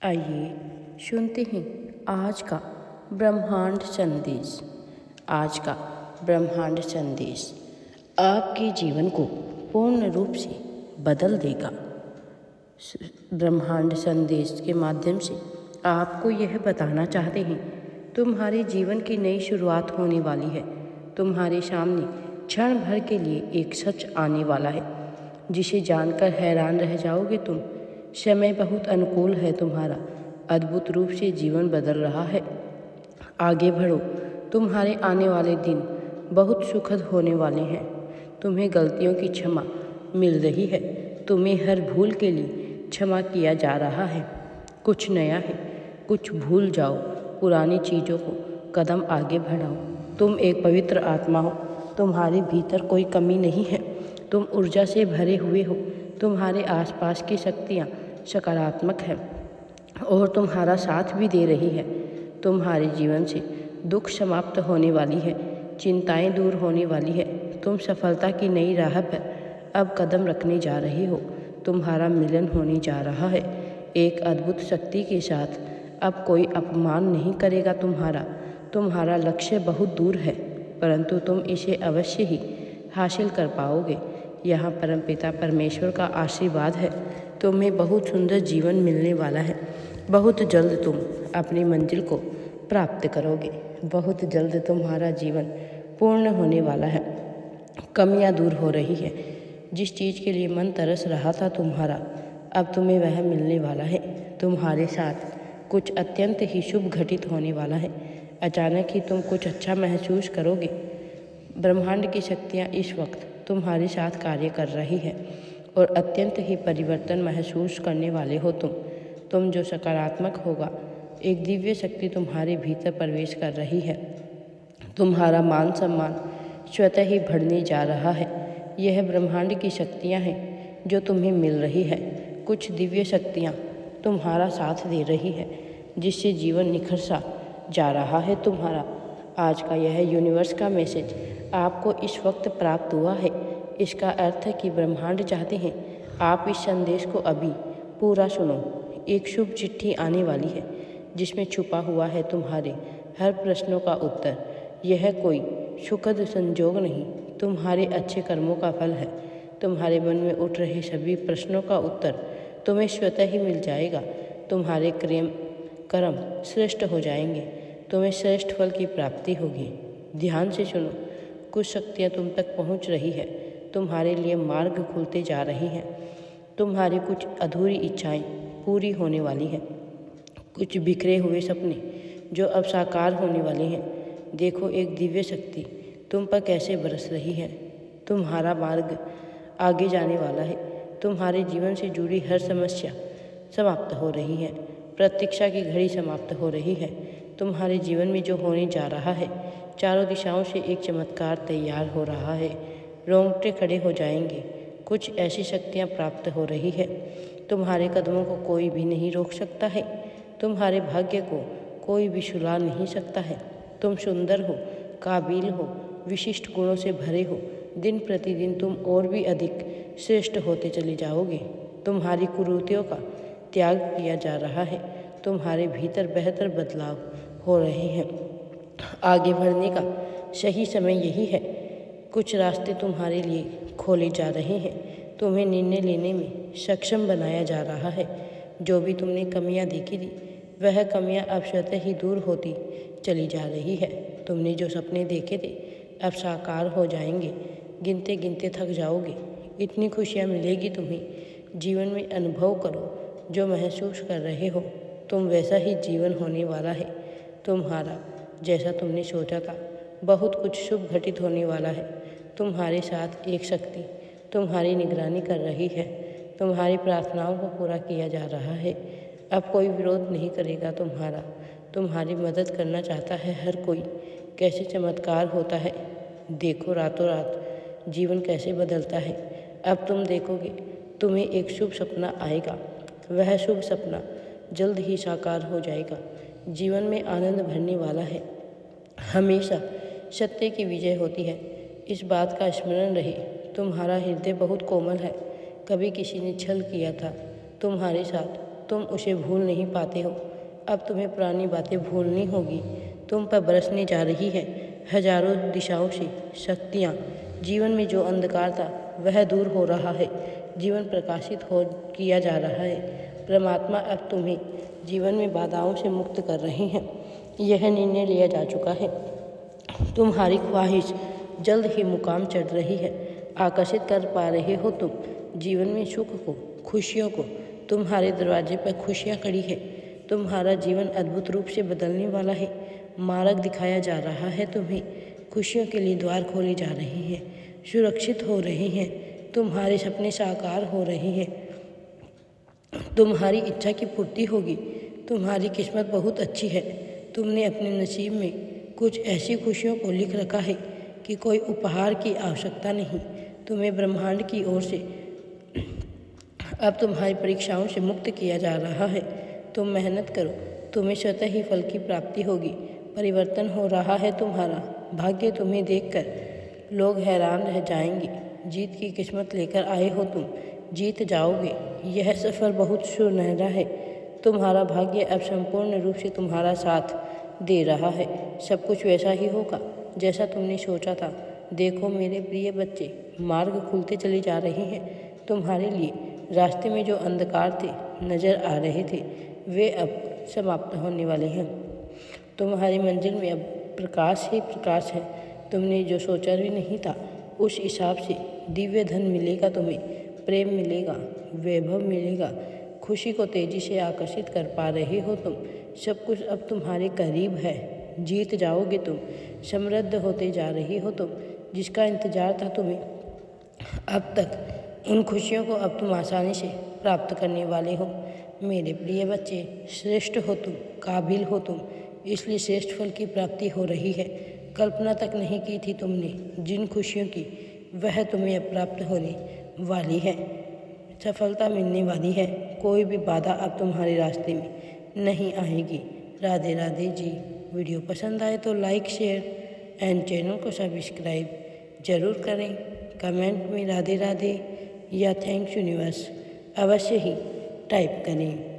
आइए सुनते हैं आज का ब्रह्मांड संदेश। आज का ब्रह्मांड संदेश आपके जीवन को पूर्ण रूप से बदल देगा। ब्रह्मांड संदेश के माध्यम से आपको यह बताना चाहते हैं तुम्हारे जीवन की नई शुरुआत होने वाली है। तुम्हारे सामने क्षण भर के लिए एक सच आने वाला है जिसे जानकर हैरान रह जाओगे तुम। समय बहुत अनुकूल है तुम्हारा, अद्भुत रूप से जीवन बदल रहा है। आगे बढ़ो, तुम्हारे आने वाले दिन बहुत सुखद होने वाले हैं। तुम्हें गलतियों की क्षमा मिल रही है, तुम्हें हर भूल के लिए क्षमा किया जा रहा है। कुछ नया है, कुछ भूल जाओ, पुरानी चीज़ों को कदम आगे बढ़ाओ। तुम एक पवित्र आत्मा हो, तुम्हारे भीतर कोई कमी नहीं है, तुम ऊर्जा से भरे हुए हो। तुम्हारे आसपास की शक्तियाँ सकारात्मक है और तुम्हारा साथ भी दे रही है। तुम्हारे जीवन से दुख समाप्त होने वाली है, चिंताएं दूर होने वाली है। तुम सफलता की नई राह पर अब कदम रखने जा रहे हो। तुम्हारा मिलन होने जा रहा है एक अद्भुत शक्ति के साथ। अब कोई अपमान नहीं करेगा तुम्हारा लक्ष्य बहुत दूर है, परंतु तुम इसे अवश्य ही हासिल कर पाओगे। यहाँ परमपिता परमेश्वर का आशीर्वाद है। तुम्हें बहुत सुंदर जीवन मिलने वाला है। बहुत जल्द तुम अपनी मंजिल को प्राप्त करोगे। बहुत जल्द तुम्हारा जीवन पूर्ण होने वाला है। कमियां दूर हो रही है। जिस चीज़ के लिए मन तरस रहा था तुम्हारा, अब तुम्हें वह मिलने वाला है। तुम्हारे साथ कुछ अत्यंत ही शुभ घटित होने वाला है। अचानक ही तुम कुछ अच्छा महसूस करोगे। ब्रह्मांड की शक्तियाँ इस वक्त तुम्हारे साथ कार्य कर रही है और अत्यंत ही परिवर्तन महसूस करने वाले हो तुम जो सकारात्मक होगा। एक दिव्य शक्ति तुम्हारे भीतर प्रवेश कर रही है। तुम्हारा मान सम्मान स्वतः ही बढ़ने जा रहा है। यह ब्रह्मांड की शक्तियाँ हैं जो तुम्हें मिल रही है। कुछ दिव्य शक्तियाँ तुम्हारा साथ दे रही है जिससे जीवन निखर सा जा रहा है तुम्हारा। आज का यह यूनिवर्स का मैसेज आपको इस वक्त प्राप्त हुआ है। इसका अर्थ है कि ब्रह्मांड चाहते हैं आप इस संदेश को अभी पूरा सुनो। एक शुभ चिट्ठी आने वाली है जिसमें छुपा हुआ है तुम्हारे हर प्रश्नों का उत्तर। यह कोई सुखद संजोग नहीं, तुम्हारे अच्छे कर्मों का फल है। तुम्हारे मन में उठ रहे सभी प्रश्नों का उत्तर तुम्हें स्वतः ही मिल जाएगा। तुम्हारे कर्म श्रेष्ठ हो जाएंगे, तुम्हें श्रेष्ठ फल की प्राप्ति होगी। ध्यान से सुनो, कुछ शक्तियाँ तुम तक पहुँच रही है। तुम्हारे लिए मार्ग खुलते जा रही हैं। तुम्हारी कुछ अधूरी इच्छाएं पूरी होने वाली हैं। कुछ बिखरे हुए सपने जो अब साकार होने वाले हैं। देखो एक दिव्य शक्ति तुम पर कैसे बरस रही है। तुम्हारा मार्ग आगे जाने वाला है। तुम्हारे जीवन से जुड़ी हर समस्या समाप्त हो रही है। प्रतीक्षा की घड़ी समाप्त हो रही है। तुम्हारे जीवन में जो होने जा रहा है, चारों दिशाओं से एक चमत्कार तैयार हो रहा है। रोंगटे खड़े हो जाएंगे। कुछ ऐसी शक्तियाँ प्राप्त हो रही है। तुम्हारे कदमों को कोई भी नहीं रोक सकता है। तुम्हारे भाग्य को कोई भी सुला नहीं सकता है। तुम सुंदर हो, काबिल हो, विशिष्ट गुणों से भरे हो। दिन प्रतिदिन तुम और भी अधिक श्रेष्ठ होते चले जाओगे। तुम्हारी कुरीतियों का त्याग किया जा रहा है। तुम्हारे भीतर बेहतर बदलाव हो रहे हैं। आगे बढ़ने का सही समय यही है। कुछ रास्ते तुम्हारे लिए खोले जा रहे हैं। तुम्हें निर्णय लेने में सक्षम बनाया जा रहा है। जो भी तुमने कमियां देखी थी, वह कमियां अब स्वतः ही दूर होती चली जा रही है। तुमने जो सपने देखे थे अब साकार हो जाएंगे। गिनते गिनते थक जाओगे। इतनी खुशियां मिलेगी तुम्हें। जीवन में अनुभव करो जो महसूस कर रहे हो। तुम वैसा ही जीवन होने वाला है तुम्हारा जैसा तुमने सोचा था। बहुत कुछ शुभ घटित होने वाला है। तुम्हारे साथ एक शक्ति तुम्हारी निगरानी कर रही है। तुम्हारी प्रार्थनाओं को पूरा किया जा रहा है। अब कोई विरोध नहीं करेगा तुम्हारी मदद करना चाहता है हर कोई। कैसे चमत्कार होता है, देखो रातों रात जीवन कैसे बदलता है। अब तुम देखोगे तुम्हें एक शुभ सपना आएगा। वह शुभ सपना जल्द ही साकार हो जाएगा। जीवन में आनंद भरने वाला है। हमेशा सत्य की विजय होती है। इस बात का स्मरण रहे, तुम्हारा हृदय बहुत कोमल है। कभी किसी ने छल किया था तुम्हारे साथ तुम उसे भूल नहीं पाते हो। अब तुम्हें पुरानी बातें भूलनी होगी। तुम पर बरसने जा रही है हजारों दिशाओं से शक्तियाँ। जीवन में जो अंधकार था वह दूर हो रहा है, जीवन प्रकाशित हो किया जा रहा है। परमात्मा अब तुम्हें जीवन में बाधाओं से मुक्त कर रहे हैं। यह निर्णय लिया जा चुका है। तुम्हारी ख्वाहिश जल्द ही मुकाम चढ़ रही है। आकर्षित कर पा रहे हो तुम जीवन में सुख को, खुशियों को। तुम्हारे दरवाजे पर खुशियाँ खड़ी है। तुम्हारा जीवन अद्भुत रूप से बदलने वाला है। मार्ग दिखाया जा रहा है तुम्हें। खुशियों के लिए द्वार खोले जा रहे हैं, सुरक्षित हो रहे हैं। तुम्हारे सपने साकार हो रहे हैं। तुम्हारी इच्छा की पूर्ति होगी। तुम्हारी किस्मत बहुत अच्छी है। तुमने अपने नसीब में कुछ ऐसी खुशियों को लिख रखा है कि कोई उपहार की आवश्यकता नहीं। तुम्हें ब्रह्मांड की ओर से अब तुम्हारी परीक्षाओं से मुक्त किया जा रहा है। तुम मेहनत करो, तुम्हें स्वतः ही फल की प्राप्ति होगी। परिवर्तन हो रहा है तुम्हारा। भाग्य तुम्हें देखकर लोग हैरान रह जाएंगे। जीत की किस्मत लेकर आए हो तुम, जीत जाओगे। यह सफ़र बहुत सुनहरा है। तुम्हारा भाग्य अब संपूर्ण रूप से तुम्हारा साथ दे रहा है। सब कुछ वैसा ही होगा जैसा तुमने सोचा था। देखो मेरे प्रिय बच्चे, मार्ग खुलते चले जा रहे हैं तुम्हारे लिए। रास्ते में जो अंधकार थे, नज़र आ रहे थे, वे अब समाप्त होने वाले हैं। तुम्हारी मंजिल में अब प्रकाश ही प्रकाश है। तुमने जो सोचा भी नहीं था उस हिसाब से दिव्य धन मिलेगा तुम्हें, प्रेम मिलेगा, वैभव मिलेगा। खुशी को तेजी से आकर्षित कर पा रहे हो तुम। सब कुछ अब तुम्हारे करीब है। जीत जाओगे तुम, समृद्ध होते जा रही हो तुम। जिसका इंतजार था तुम्हें अब तक, उन खुशियों को अब तुम आसानी से प्राप्त करने वाले हो। मेरे प्रिय बच्चे, श्रेष्ठ हो तुम, काबिल हो तुम, इसलिए श्रेष्ठ फल की प्राप्ति हो रही है। कल्पना तक नहीं की थी तुमने जिन खुशियों की, वह तुम्हें अब प्राप्त होने वाली है। सफलता मिलने वाली है। कोई भी बाधा अब तुम्हारे रास्ते में नहीं आएगी। राधे राधे जी। वीडियो पसंद आए तो लाइक, शेयर एंड चैनल को सब्सक्राइब जरूर करें। कमेंट में राधे राधे या थैंक्स यूनिवर्स अवश्य ही टाइप करें।